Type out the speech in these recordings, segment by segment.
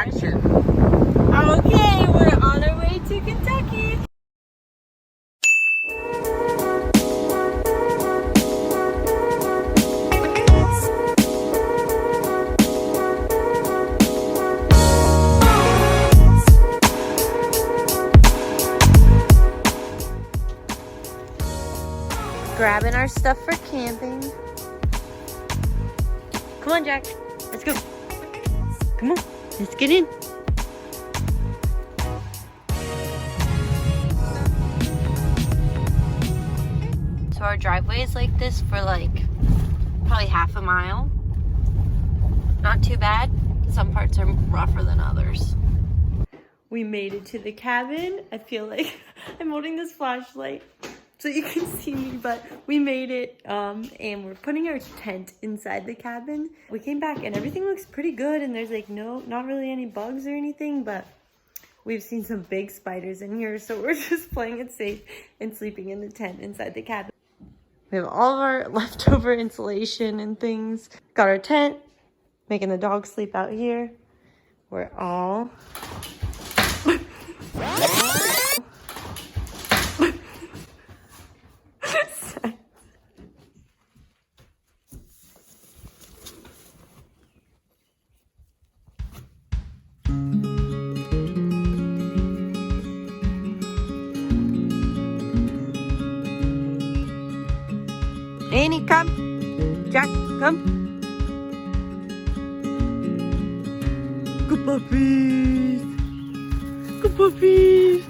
action. Okay, we're on our way to Kentucky. Grabbing our stuff for camping. Come on, Jack. Let's go. Come on. Let's get in. So our driveway is like this for like probably half a mile. Not too bad. Some parts are rougher than others. We made it to the cabin. I feel like I'm holding this flashlight so you can see me, but we made it, and we're putting our tent inside the cabin. We came back and everything looks pretty good, and there's like not really any bugs or anything, but we've seen some big spiders in here, so we're just playing it safe and sleeping in the tent inside the cabin. We have all of our leftover insulation and things. Got our tent, making the dog sleep out here. We're all Annie, come. Jack, come. Good puppies. Good puppies.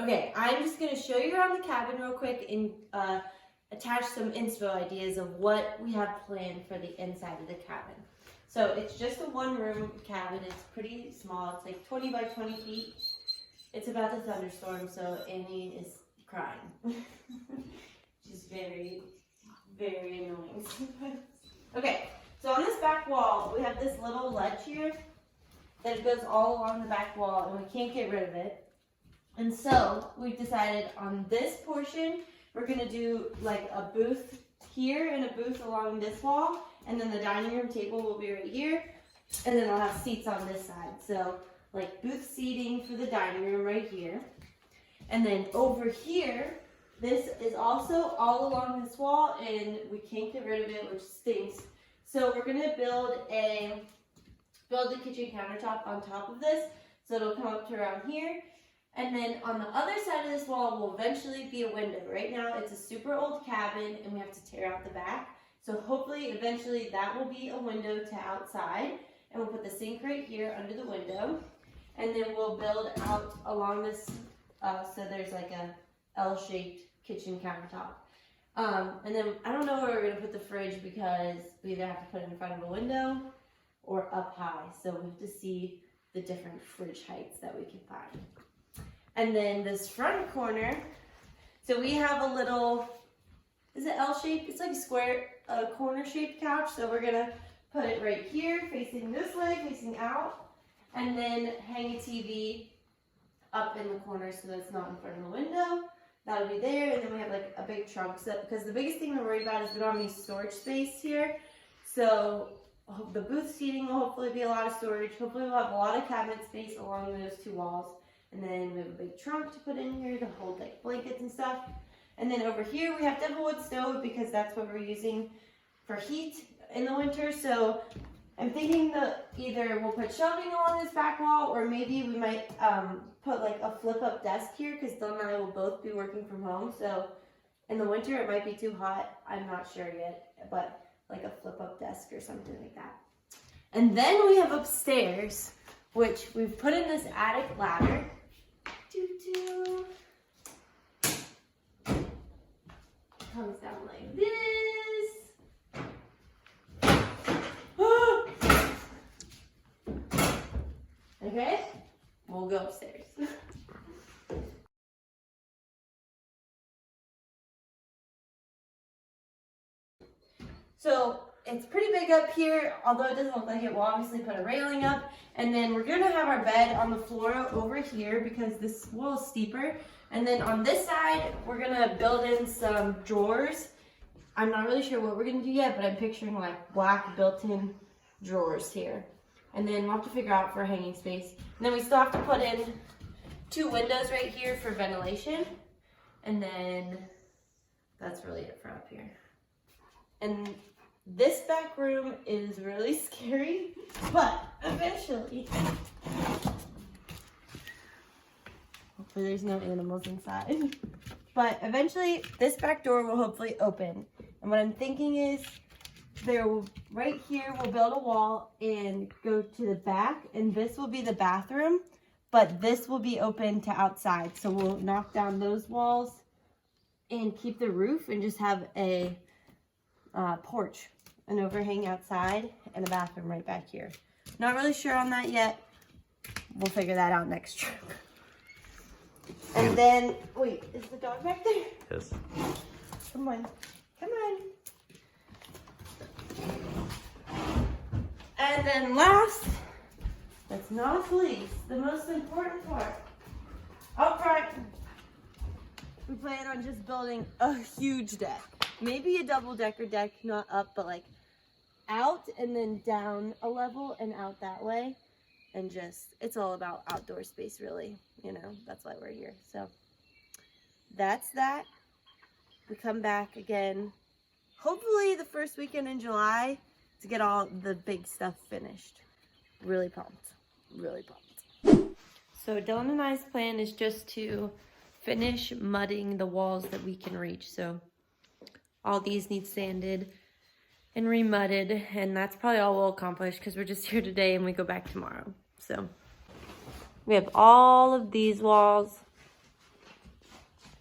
Okay, I'm just going to show you around the cabin real quick and attach some inspo ideas of what we have planned for the inside of the cabin. So it's just a one-room cabin. It's pretty small. It's like 20 by 20 feet. It's about to thunderstorm, so Annie is crying. She's very, very annoying sometimes. Okay, so on this back wall, we have this little ledge here that goes all along the back wall, and we can't get rid of it. And so we've decided on this portion, we're gonna do like a booth here and a booth along this wall, and then the dining room table will be right here, and then I'll have seats on this side. So like booth seating for the dining room right here. And then over here, this is also all along this wall, and we can't get rid of it, which stinks. So we're gonna build the kitchen countertop on top of this, so it'll come up to around here. And then on the other side of this wall will eventually be a window. Right now it's a super old cabin and we have to tear out the back. So hopefully eventually that will be a window to outside. And we'll put the sink right here under the window. And then we'll build out along this, so there's like a L-shaped kitchen countertop. And then I don't know where we're gonna put the fridge because we either have to put it in front of a window or up high. So we have to see the different fridge heights that we can find. And then this front corner, so we have a little, is it L-shaped? It's like a square, corner-shaped couch. So we're gonna put it right here, facing this way, facing out, and then hang a TV up in the corner so that it's not in front of the window. That'll be there, and then we have like a big trunk set, because the biggest thing we're worried about is we don't have any storage space here. So the booth seating will hopefully be a lot of storage. Hopefully we'll have a lot of cabinet space along those two walls. And then we have a big trunk to put in here to hold like blankets and stuff. And then over here we have double wood stove because that's what we're using for heat in the winter. So I'm thinking that either we'll put shelving along this back wall, or maybe we might put like a flip up desk here, because Dylan and I will both be working from home. So in the winter it might be too hot. I'm not sure yet, but like a flip up desk or something like that. And then we have upstairs, which we've put in this attic ladder. Comes down like this. Okay, we'll go upstairs. So it's pretty big picnic up here, although it doesn't look like it. We'll obviously put a railing up, and then we're gonna have our bed on the floor over here because this wall is steeper. And then on this side, we're gonna build in some drawers. I'm not really sure what we're gonna do yet, but I'm picturing like black built-in drawers here. And then we'll have to figure out for hanging space. And then we still have to put in 2 windows right here for ventilation. And then that's really it for up here. And this back room is really scary, but eventually, hopefully there's no animals inside. But eventually this back door will hopefully open. And what I'm thinking is right here we'll build a wall and go to the back, and this will be the bathroom, but this will be open to outside. So we'll knock down those walls and keep the roof and just have a porch, an overhang outside, and a bathroom right back here. Not really sure on that yet. We'll figure that out next trip. And then, wait, is the dog back there? Yes. Come on, come on. And then last, that's not least, the most important part. Up front, we plan on just building a huge deck. Maybe a double-decker deck, not up, but like out and then down a level and out that way. And just, it's all about outdoor space, really. You know, that's why we're here. So that's that. We come back again, hopefully the first weekend in July, to get all the big stuff finished. Really pumped. Really pumped. So Dylan and I's plan is just to finish mudding the walls that we can reach. So all these need sanded and remudded, and that's probably all we'll accomplish because we're just here today and we go back tomorrow. So we have all of these walls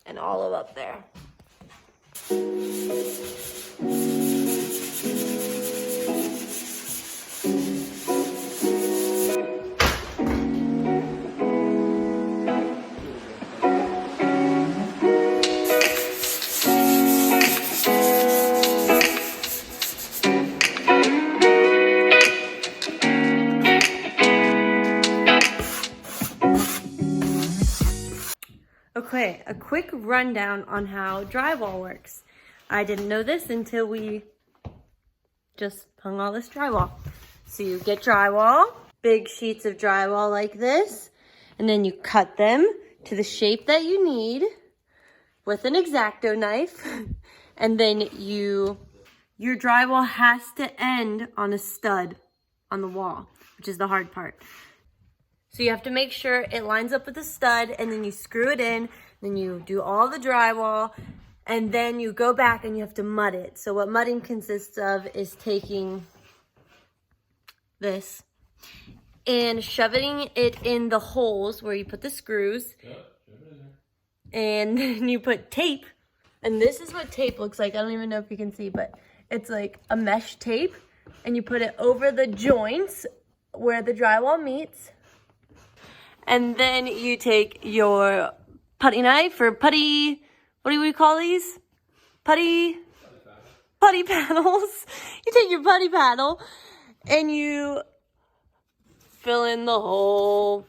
and all of up there. Okay, a quick rundown on how drywall works. I didn't know this until we just hung all this drywall. So you get drywall, big sheets of drywall like this, and then you cut them to the shape that you need with an X-Acto knife. And then your drywall has to end on a stud on the wall, which is the hard part. So you have to make sure it lines up with the stud, and then you screw it in, then you do all the drywall, and then you go back and you have to mud it. So what mudding consists of is taking this and shoving it in the holes where you put the screws. And then you put tape. And this is what tape looks like. I don't even know if you can see, but it's like a mesh tape. And you put it over the joints where the drywall meets. And then you take your putty knife or putty, what do we call these? Putty paddles. You take your putty paddle and you fill in the hole.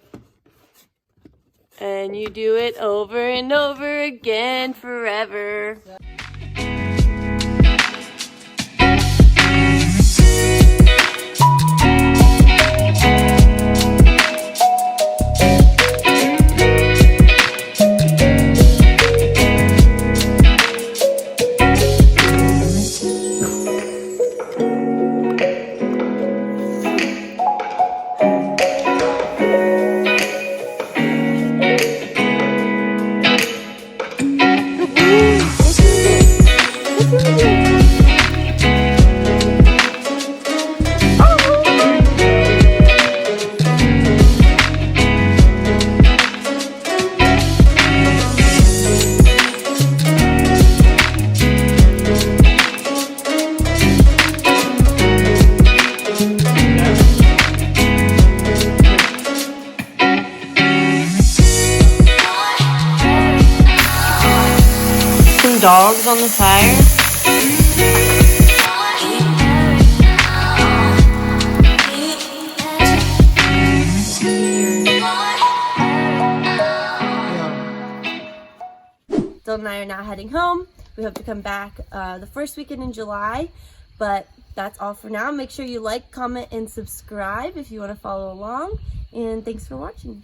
And you do it over and over again forever. Dogs on the fire. Charlotte and I are now heading home. We hope to come back the first weekend in July, but that's all for now. Make sure you like, comment, and subscribe if you want to follow along, and thanks for watching.